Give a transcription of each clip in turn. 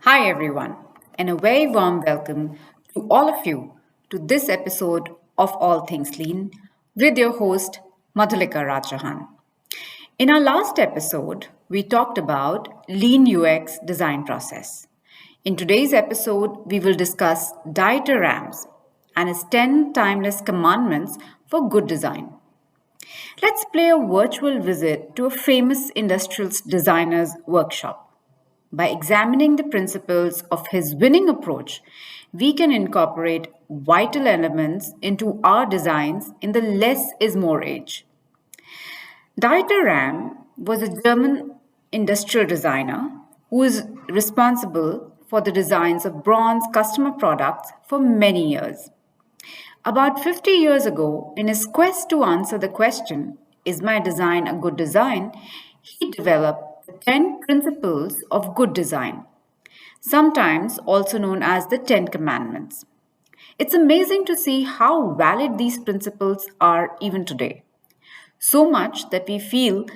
Hi, everyone, and a very warm welcome to all of you to this episode of All Things Lean with your host, Madhulika Rajahan. In our last episode, we talked about Lean UX design process. In today's episode, we will discuss Dieter Rams and his 10 timeless commandments for good design. Let's play a virtual visit to a famous industrial designer's workshop. By examining the principles of his winning approach, we can incorporate vital elements into our designs in the less is more age. Dieter Ram was a German industrial designer who is responsible for the designs of Braun's customer products for many years. About 50 years ago, in his quest to answer the question, is my design a good design? He developed the 10 principles of good design, sometimes also known as the 10 commandments. It's amazing to see how valid these principles are even today. So much that we feel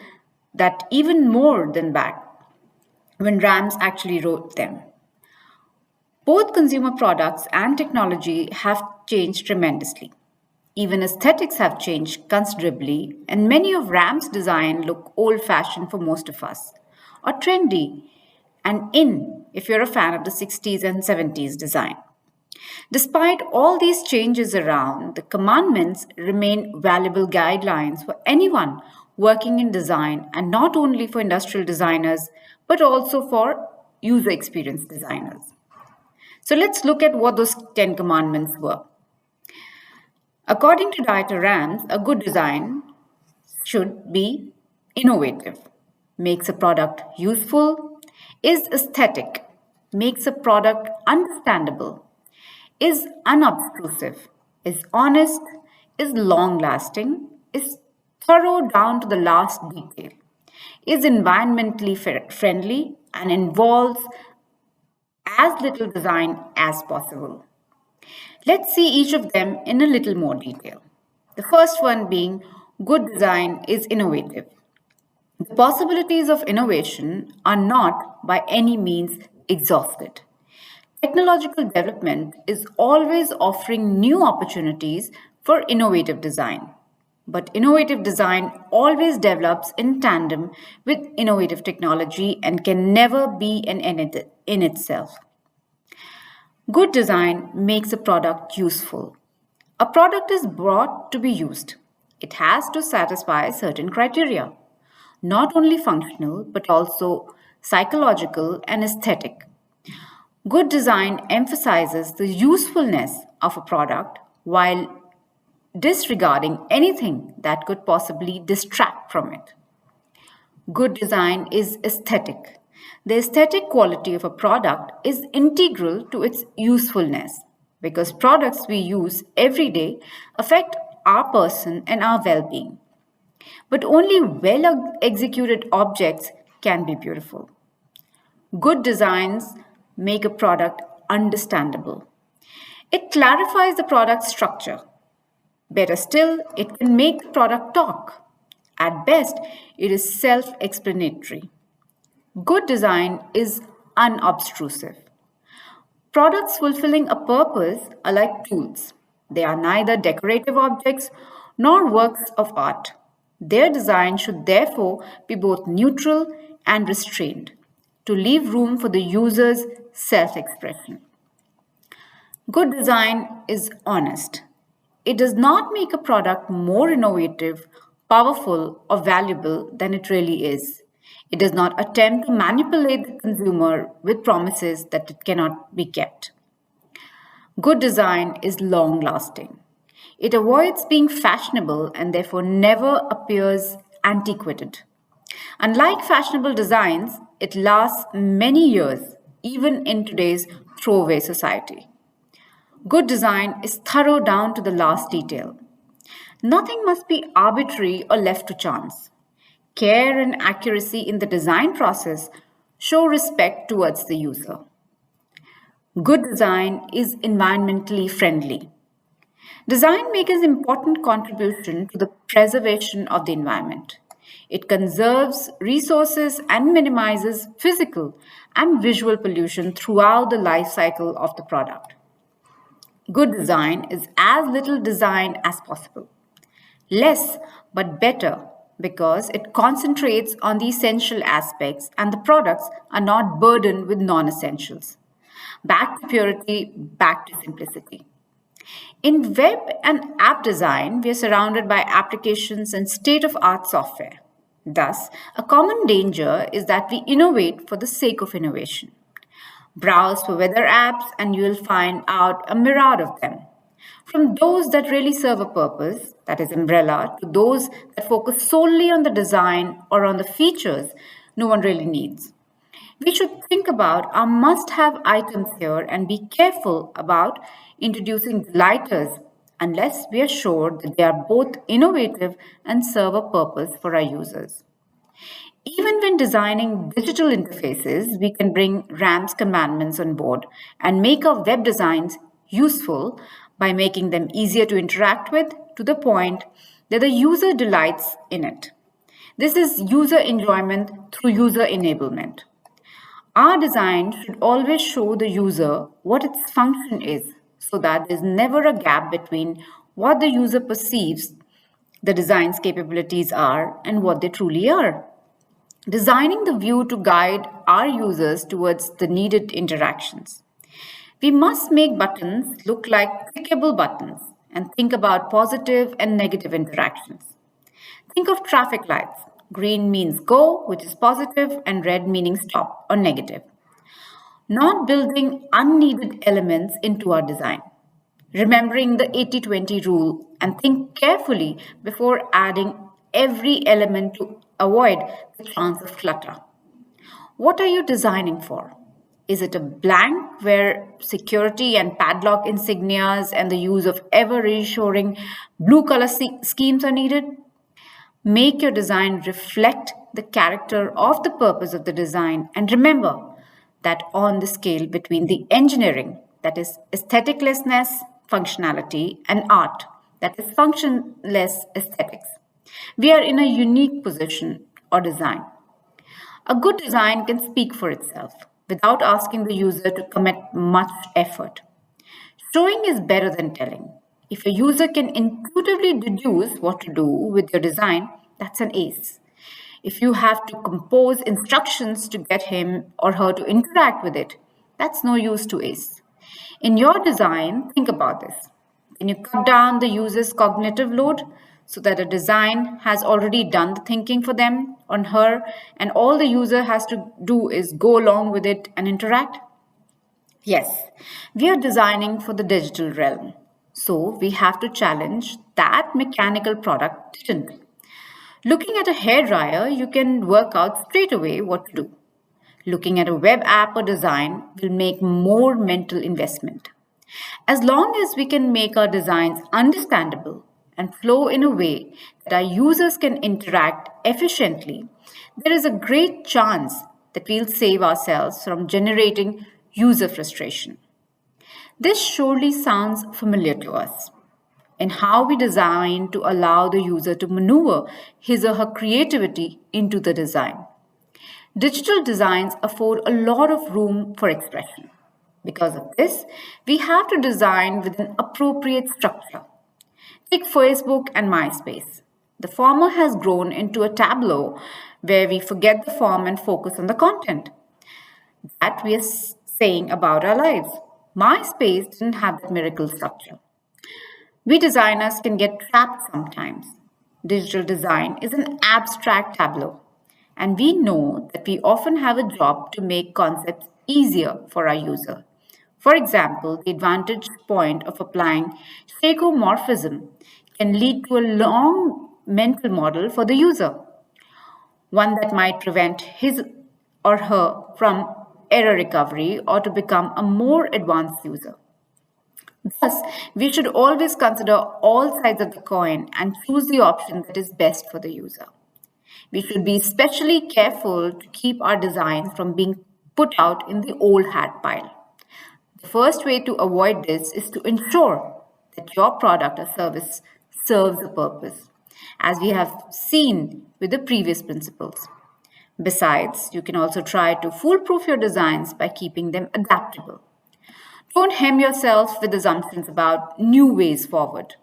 that even more than back when Rams actually wrote them. Both consumer products and technology have changed tremendously. Even aesthetics have changed considerably, and many of Ram's design look old fashioned for most of us, or trendy and in if you're a fan of the 60s and 70s design. Despite all these changes around, the commandments remain valuable guidelines for anyone working in design and not only for industrial designers but also for user experience designers. So let's look at what those 10 commandments were. According to Dieter Rams, a good design should be innovative, makes a product useful, is aesthetic, makes a product understandable, is unobtrusive, is honest, is long lasting, is thorough down to the last detail, is environmentally friendly, and involves as little design as possible. Let's see each of them in a little more detail. The first one being good design is innovative. The possibilities of innovation are not by any means exhausted. Technological development is always offering new opportunities for innovative design. But innovative design always develops in tandem with innovative technology and can never be an end in itself. Good design makes a product useful. A product is brought to be used. It has to satisfy certain criteria, not only functional but also psychological and aesthetic. Good design emphasizes the usefulness of a product while disregarding anything that could possibly distract from it. Good design is aesthetic. The aesthetic quality of a product is integral to its usefulness because products we use every day affect our person and our well being. But only well executed objects can be beautiful. Good designs make a product understandable. It clarifies the product structure. Better still, it can make the product talk. At best, it is self explanatory. Good design is unobtrusive. Products fulfilling a purpose are like tools. They are neither decorative objects nor works of art. Their design should therefore be both neutral and restrained to leave room for the user's self expression. Good design is honest. It does not make a product more innovative, powerful, or valuable than it really is. It does not attempt to manipulate the consumer with promises that it cannot be kept. Good design is long lasting. It avoids being fashionable and therefore never appears antiquated. Unlike fashionable designs, it lasts many years, even in today's throwaway society. Good design is thorough down to the last detail. Nothing must be arbitrary or left to chance. Care and accuracy in the design process show respect towards the user. Good design is environmentally friendly. Design makes an important contribution to the preservation of the environment. It conserves resources and minimizes physical and visual pollution throughout the life cycle of the product. Good design is as little design as possible. Less but better because it concentrates on the essential aspects and the products are not burdened with non essentials. Back to purity, back to simplicity. In web and app design, we are surrounded by applications and state of art software. Thus, a common danger is that we innovate for the sake of innovation. Browse for weather apps and you will find out a myriad of them. From those that really serve a purpose, that is umbrella, to those that focus solely on the design or on the features no one really needs. We should think about our must have items here and be careful about introducing delighters unless we are sure that they are both innovative and serve a purpose for our users. Even when designing digital interfaces, we can bring RAM's commandments on board and make our web designs useful by making them easier to interact with to the point that the user delights in it. This is user enjoyment through user enablement. Our design should always show the user what its function is so that there's never a gap between what the user perceives the design's capabilities are and what they truly are. Designing the view to guide our users towards the needed interactions. We must make buttons look like clickable buttons and think about positive and negative interactions. Think of traffic lights. Green means go, which is positive, and red meaning stop or negative. Not building unneeded elements into our design. Remembering the 80-20 rule and think carefully before adding every element to avoid the chance of clutter. What are you designing for? Is it a blank where security and padlock insignias and the use of ever reassuring blue color schemes are needed? Make your design reflect the character of the purpose of the design and remember that on the scale between the engineering, that is aestheticlessness, functionality, and art, that is functionless aesthetics, we are in a unique position or design. A good design can speak for itself without asking the user to commit much effort. Showing is better than telling. If a user can intuitively deduce what to do with your design, that's an ace. If you have to compose instructions to get him or her to interact with it, that's no use to ace. In your design, think about this. Can you cut down the user's cognitive load so that a design has already done the thinking for them on her and all the user has to do is go along with it and interact? Yes, we are designing for the digital realm. So we have to challenge that mechanical product didn't. Looking at a hairdryer, you can work out straight away what to do. Looking at a web app or design will make more mental investment. As long as we can make our designs understandable and flow in a way that our users can interact efficiently, there is a great chance that we'll save ourselves from generating user frustration. This surely sounds familiar to us in how we design to allow the user to maneuver his or her creativity into the design. Digital designs afford a lot of room for expression. Because of this, we have to design with an appropriate structure. Take Facebook and MySpace. The former has grown into a tableau where we forget the form and focus on the content that we are saying about our lives. MySpace didn't have that miracle structure. We designers can get trapped sometimes. Digital design is an abstract tableau, and we know that we often have a job to make concepts easier for our user. For example, the advantage point of applying stereomorphism can lead to a long mental model for the user, one that might prevent his or her from error recovery or to become a more advanced user. Thus, we should always consider all sides of the coin and choose the option that is best for the user. We should be especially careful to keep our designs from being put out in the old hat pile. The first way to avoid this is to ensure that your product or service serves a purpose. as we have seen with the previous principles. Besides, you can also try to foolproof your designs by keeping them adaptable. Don't hem yourself with assumptions about new ways forward.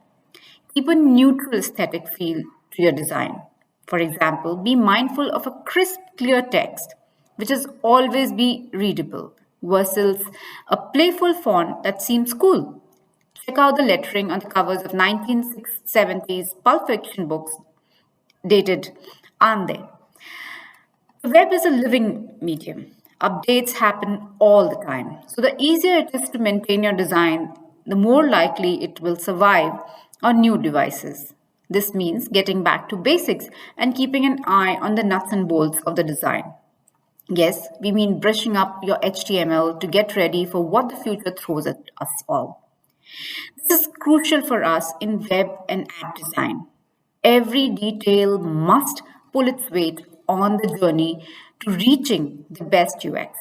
Keep a neutral aesthetic feel to your design. For example, be mindful of a crisp, clear text, which is always be readable, versus a playful font that seems cool. Check out the lettering on the covers of 1970s Pulp Fiction books dated, aren't they? The web is a living medium. Updates happen all the time. So, the easier it is to maintain your design, the more likely it will survive on new devices. This means getting back to basics and keeping an eye on the nuts and bolts of the design. Yes, we mean brushing up your HTML to get ready for what the future throws at us all. This is crucial for us in web and app design. Every detail must pull its weight on the journey to reaching the best UX.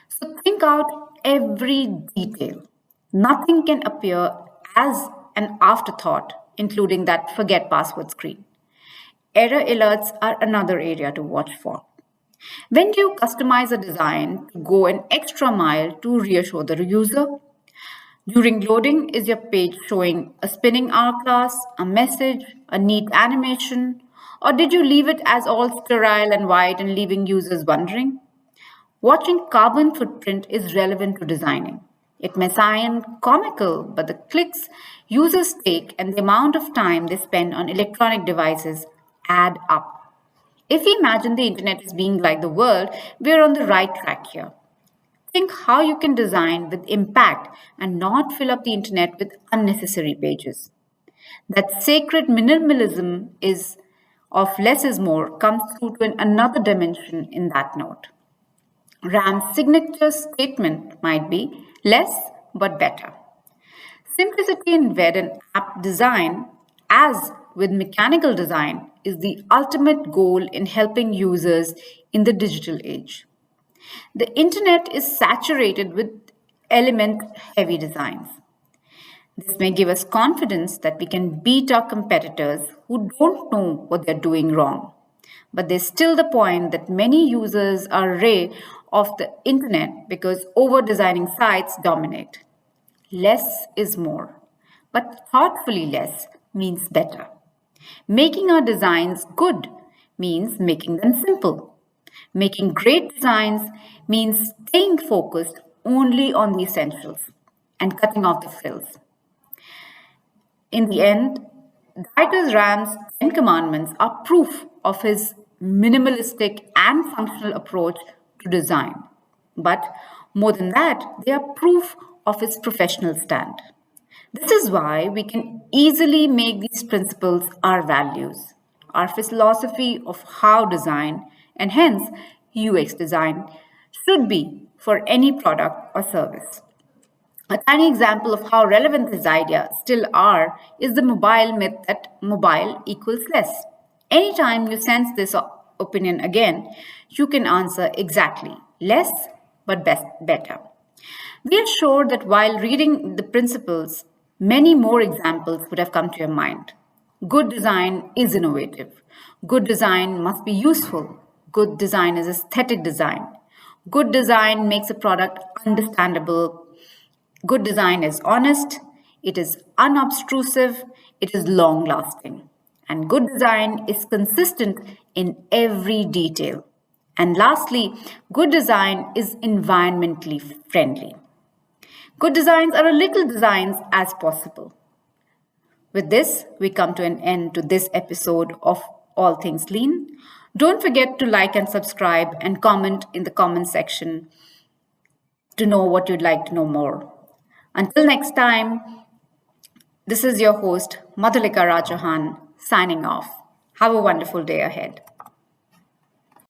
So think out every detail. Nothing can appear as an afterthought, including that forget password screen. Error alerts are another area to watch for. When do you customize a design to go an extra mile to reassure the user? During loading, is your page showing a spinning hourglass, a message, a neat animation, or did you leave it as all sterile and white and leaving users wondering? Watching carbon footprint is relevant to designing. It may sound comical, but the clicks users take and the amount of time they spend on electronic devices add up. If we imagine the internet as being like the world, we're on the right track here. Think how you can design with impact and not fill up the internet with unnecessary pages. That sacred minimalism is of less is more comes through to another dimension in that note. Ram's signature statement might be less but better. Simplicity in web and app design, as with mechanical design, is the ultimate goal in helping users in the digital age. The internet is saturated with element heavy designs. This may give us confidence that we can beat our competitors who don't know what they're doing wrong. But there's still the point that many users are array of the internet because over designing sites dominate. Less is more, but thoughtfully less means better. Making our designs good means making them simple. Making great designs means staying focused only on the essentials and cutting off the frills. In the end, Dieter Ram's Ten Commandments are proof of his minimalistic and functional approach to design. But more than that, they are proof of his professional stand. This is why we can easily make these principles our values, our philosophy of how design, and hence UX design, should be for any product or service. A tiny example of how relevant these ideas still are is the mobile myth that mobile equals less. Anytime you sense this opinion again, you can answer exactly less but better. We are sure that while reading the principles, many more examples would have come to your mind. Good design is innovative. Good design must be useful. Good design is aesthetic design. Good design makes a product understandable. Good design is honest, it is unobtrusive, it is long lasting. And good design is consistent in every detail. And lastly, good design is environmentally friendly. Good designs are a little designs as possible. With this, we come to an end to this episode of All Things Lean. Don't forget to like and subscribe and comment in the comment section to know what you'd like to know more. Until next time, this is your host, Madhulika Rajahan, signing off. Have a wonderful day ahead.